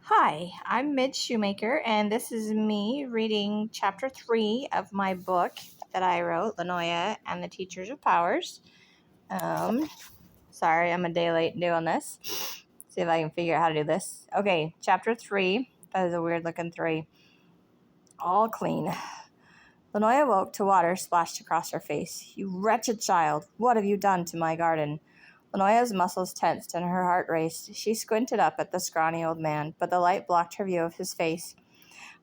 Hi, I'm Midge Shoemaker, and this is me reading chapter 3 of my book that I wrote, Lanoya and the Teachers of Powers. Um, Sorry, I'm a day late doing this. See if I can figure out how to do this. Okay, chapter 3. That is a weird looking 3. All clean. Lanoya woke to water splashed across her face. You wretched child, what have you done to my garden? Lanoya's muscles tensed and her heart raced. She squinted up at the scrawny old man, but the light blocked her view of his face.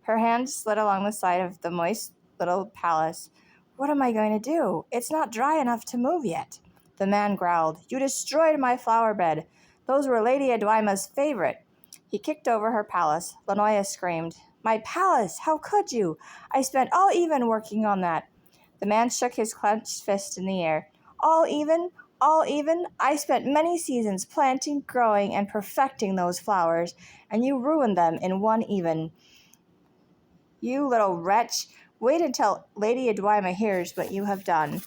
Her hand slid along the side of the moist little palace. What am I going to do? It's not dry enough to move yet. The man growled. You destroyed my flower bed. Those were Lady Edwima's favorite. He kicked over her palace. Lanoya screamed. My palace! How could you? I spent all even working on that. The man shook his clenched fist in the air. All even? All even? I spent many seasons planting, growing, and perfecting those flowers, and you ruined them in one even. You little wretch, wait until Lady Edwima hears what you have done.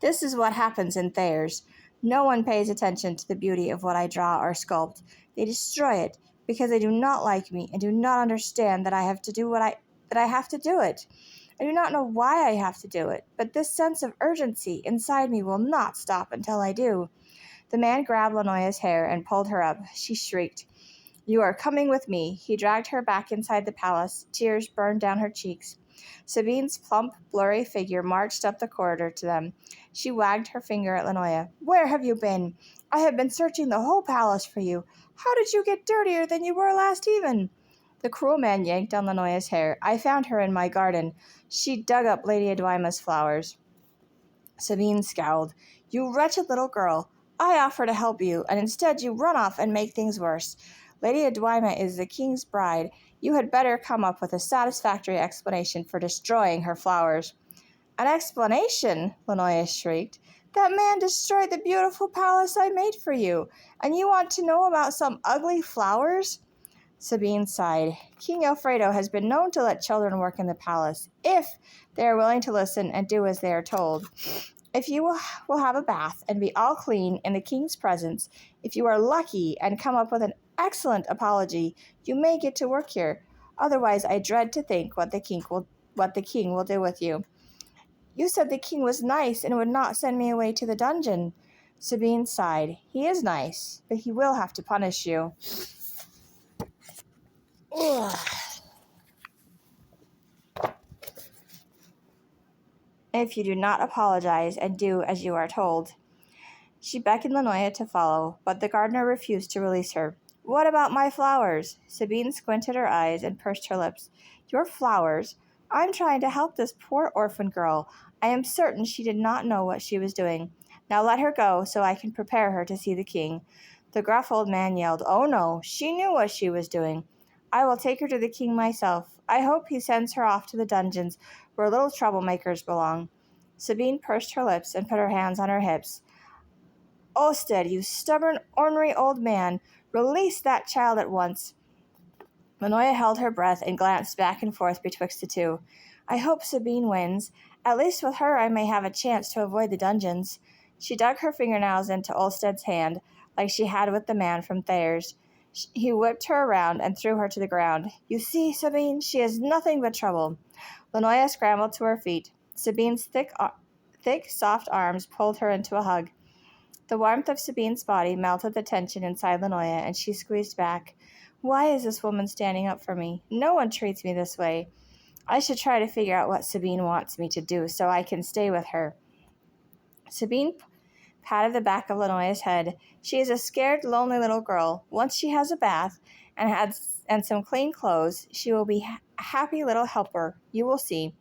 This is what happens in Thayers. No one pays attention to the beauty of what I draw or sculpt. They destroy it because they do not like me and do not understand that I have to do it. I do not know why I have to do it, but this sense of urgency inside me will not stop until I do. The man grabbed Lanoya's hair and pulled her up. She shrieked. You are coming with me. He dragged her back inside the palace. Tears burned down her cheeks. Sabine's plump, blurry figure marched up the corridor to them. She wagged her finger at Lanoya. Where have you been? I have been searching the whole palace for you. How did you get dirtier than you were last even? The cruel man yanked on Lanoya's hair. I found her in my garden. She dug up Lady Edwima's flowers. Sabine scowled. You wretched little girl. I offer to help you, and instead you run off and make things worse. Lady Edwima is the king's bride. You had better come up with a satisfactory explanation for destroying her flowers. An explanation? Lanoya shrieked. That man destroyed the beautiful palace I made for you, and you want to know about some ugly flowers? Sabine sighed. King Alfredo has been known to let children work in the palace, if they are willing to listen and do as they are told. If you will have a bath and be all clean in the king's presence, if you are lucky and come up with an excellent apology, you may get to work here. Otherwise, I dread to think what the king will do with you. You said the king was nice and would not send me away to the dungeon. Sabine sighed. He is nice, but he will have to punish you. Ugh. If you do not apologize and do as you are told. She beckoned Lanoya to follow, but the gardener refused to release her. What about my flowers? Sabine squinted her eyes and pursed her lips. Your flowers? I'm trying to help this poor orphan girl. I am certain she did not know what she was doing. Now let her go so I can prepare her to see the king. The gruff old man yelled, Oh no, she knew what she was doing. I will take her to the king myself. I hope he sends her off to the dungeons where little troublemakers belong. Sabine pursed her lips and put her hands on her hips. Olsted, you stubborn, ornery old man, release that child at once. Lanoya held her breath and glanced back and forth betwixt the two. I hope Sabine wins. At least with her I may have a chance to avoid the dungeons. She dug her fingernails into Olsted's hand, like she had with the man from Thayers. He whipped her around and threw her to the ground. You see, Sabine, she is nothing but trouble. Lanoya scrambled to her feet. Sabine's thick, soft arms pulled her into a hug. The warmth of Sabine's body melted the tension inside Lanoya, and she squeezed back. Why is this woman standing up for me? No one treats me this way. I should try to figure out what Sabine wants me to do so I can stay with her. Sabine patted the back of Lanoya's head. She is a scared, lonely little girl. Once she has a bath and some clean clothes, she will be a happy little helper. You will see.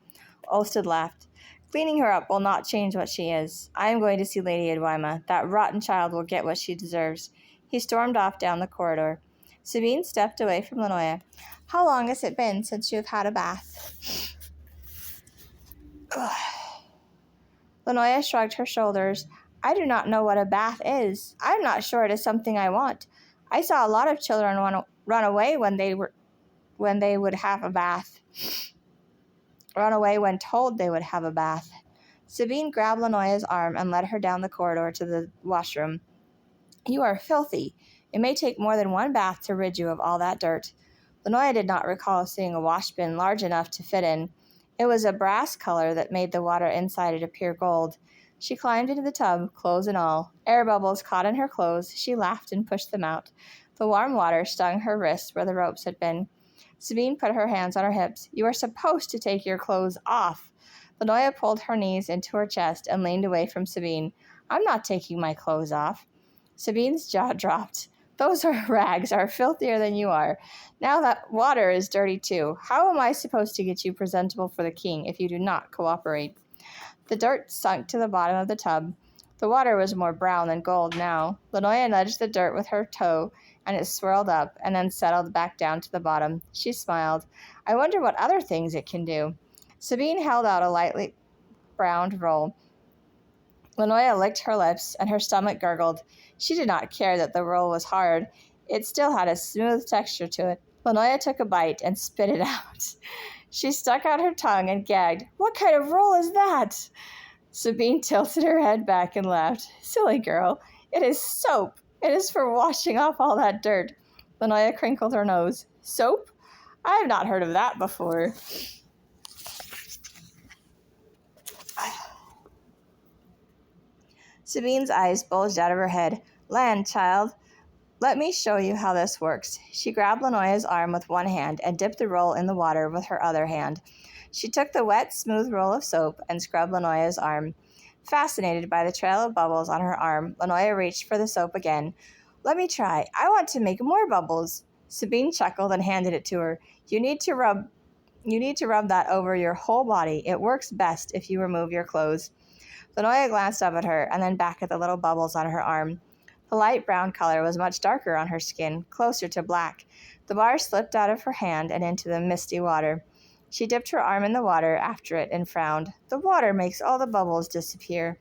Olsted laughed. Cleaning her up will not change what she is. I am going to see Lady Edwima. That rotten child will get what she deserves. He stormed off down the corridor. Sabine stepped away from Lanoya. How long has it been since you have had a bath? Lanoya shrugged her shoulders. I do not know what a bath is. I am not sure it is something I want. I saw a lot of children run away when they would have a bath. Run away when told they would have a bath. Sabine grabbed Lanoya's arm and led her down the corridor to the washroom. You are filthy. It may take more than one bath to rid you of all that dirt. Lanoya did not recall seeing a wash bin large enough to fit in. It was a brass color that made the water inside it appear gold. She climbed into the tub, clothes and all. Air bubbles caught in her clothes. She laughed and pushed them out. The warm water stung her wrists where the ropes had been. Sabine put her hands on her hips. You are supposed to take your clothes off. Lanoya pulled her knees into her chest and leaned away from Sabine. I'm not taking my clothes off. Sabine's jaw dropped. Those rags are filthier than you are. Now that water is dirty too. How am I supposed to get you presentable for the king if you do not cooperate? The dirt sunk to the bottom of the tub. The water was more brown than gold now. Lanoya nudged the dirt with her toe, and it swirled up and then settled back down to the bottom. She smiled. I wonder what other things it can do. Sabine held out a lightly browned roll. Lanoya licked her lips, and her stomach gurgled. She did not care that the roll was hard. It still had a smooth texture to it. Lanoya took a bite and spit it out. She stuck out her tongue and gagged. What kind of roll is that? Sabine tilted her head back and laughed. Silly girl, it is soap. It is for washing off all that dirt. Lanoya crinkled her nose. Soap? I have not heard of that before. Sabine's eyes bulged out of her head. Land, child. Let me show you how this works. She grabbed Lanoya's arm with one hand and dipped the roll in the water with her other hand. She took the wet, smooth roll of soap and scrubbed Lanoya's arm. Fascinated by the trail of bubbles on her arm, Lanoya reached for the soap again. Let me try. I want to make more bubbles. Sabine chuckled and handed it to her. You need to rub that over your whole body. It works best if you remove your clothes. Lanoya glanced up at her and then back at the little bubbles on her arm. The light brown color was much darker on her skin, closer to black. The bar slipped out of her hand and into the misty water. She dipped her arm in the water after it and frowned. The water makes all the bubbles disappear.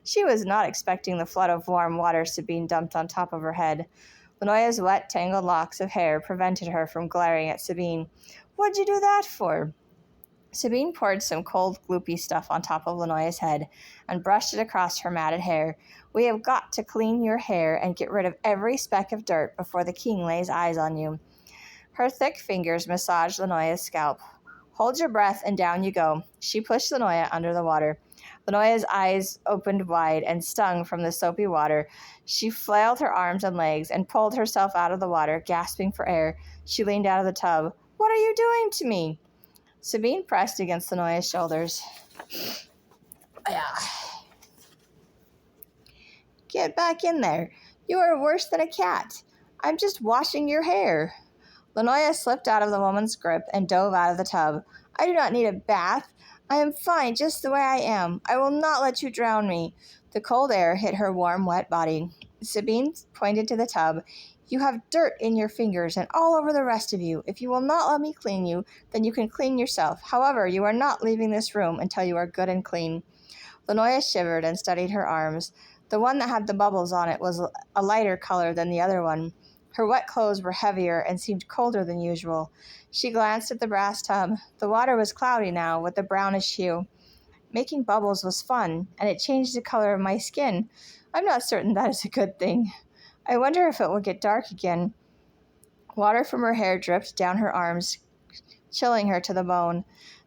She was not expecting the flood of warm water Sabine dumped on top of her head. Lanoya's wet, tangled locks of hair prevented her from glaring at Sabine. What'd you do that for? Sabine poured some cold, gloopy stuff on top of Lanoya's head and brushed it across her matted hair. We have got to clean your hair and get rid of every speck of dirt before the king lays eyes on you. Her thick fingers massaged Lanoya's scalp. Hold your breath and down you go. She pushed Lanoya under the water. Lanoya's eyes opened wide and stung from the soapy water. She flailed her arms and legs and pulled herself out of the water, gasping for air. She leaned out of the tub. What are you doing to me? Sabine pressed against Lanoya's shoulders. Get back in there. You are worse than a cat. I'm just washing your hair. Lanoya slipped out of the woman's grip and dove out of the tub. I do not need a bath. I am fine just the way I am. I will not let you drown me. The cold air hit her warm, wet body. Sabine pointed to the tub. You have dirt in your fingers and all over the rest of you. If you will not let me clean you, then you can clean yourself. However, you are not leaving this room until you are good and clean. Lanoya shivered and studied her arms. The one that had the bubbles on it was a lighter color than the other one. Her wet clothes were heavier and seemed colder than usual. She glanced at the brass tub. The water was cloudy now, with a brownish hue. Making bubbles was fun, and it changed the color of my skin. I'm not certain that is a good thing. I wonder if it will get dark again. Water from her hair dripped down her arms, chilling her to the bone.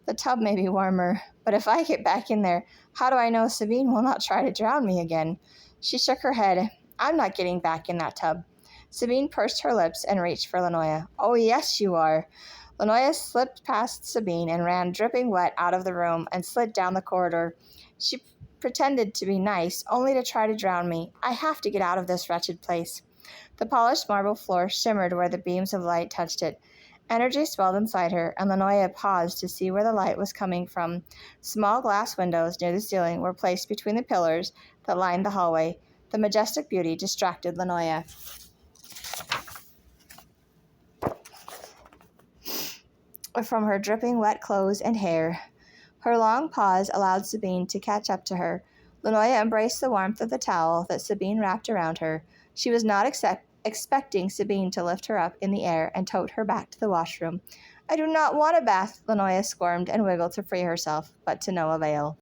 The tub may be warmer, but if I get back in there, how do I know Sabine will not try to drown me again? She shook her head. I'm not getting back in that tub. Sabine pursed her lips and reached for Lanoya. Oh, yes, you are. Lanoya slipped past Sabine and ran dripping wet out of the room and slid down the corridor. She pretended to be nice, only to try to drown me. I have to get out of this wretched place. The polished marble floor shimmered where the beams of light touched it. Energy swelled inside her, and Lanoya paused to see where the light was coming from. Small glass windows near the ceiling were placed between the pillars that lined the hallway. The majestic beauty distracted Lanoya. From her dripping wet clothes and hair. Her long pause allowed Sabine to catch up to her. Lanoya embraced the warmth of the towel that Sabine wrapped around her. She was not expecting Sabine to lift her up in the air and tote her back to the washroom. I do not want a bath, Lanoya squirmed and wiggled to free herself, but to no avail.